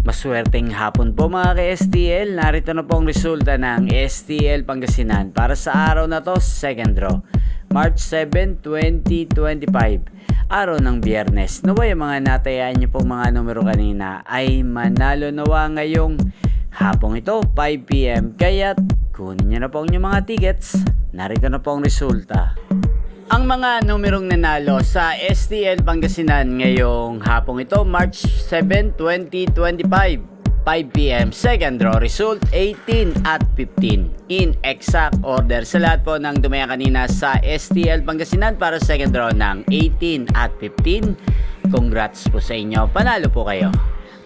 Maswerteng hapon po mga ka-STL. Narito na po ang resulta ng STL Pangasinan para sa araw na to, second draw, March 7, 2025, araw ng Biyernes. Naway yung mga natayaan nyo pong mga numero kanina ay manalo nawa ngayong hapong ito, 5 PM. Kaya kunin nyo na po ang inyong mga tickets. Narito na po ang resulta. Ang mga numerong nanalo sa STL Pangasinan ngayong hapong ito, March 7, 2025, 5 PM, second draw result 18 at 15 in exact order sa lahat po ng dumaya kanina sa STL Pangasinan para second draw ng 18 at 15. Congrats po sa inyo, panalo po kayo.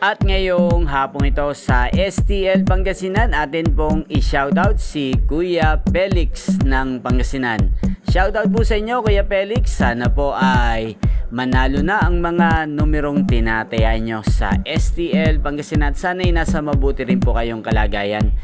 At ngayong hapong ito sa STL Pangasinan, atin pong i-shoutout si Kuya Felix ng Pangasinan. Shoutout po sa inyo Kuya Felix, sana po ay manalo na ang mga numerong tinatayaan nyo sa STL Pangasinan. Sana'y nasa mabuti rin po kayong kalagayan.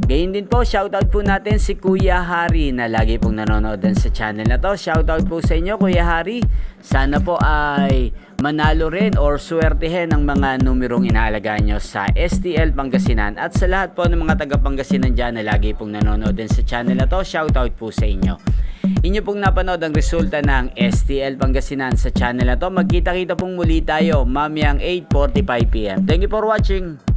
Gayun din po, shoutout po natin si Kuya Hari na lagi pong nanonood sa channel na to. Shoutout po sa inyo Kuya Hari. Sana po ay manalo rin or swertihin ang mga numerong inaalagaan nyo sa STL Pangasinan. At sa lahat po ng mga taga Pangasinan dyan na lagi pong nanonood sa channel na to, shoutout po sa inyo. Inyo pong napanood ang resulta ng STL Pangasinan sa channel na to. Magkita-kita pong muli tayo mamayang 8:45 PM. Thank you for watching.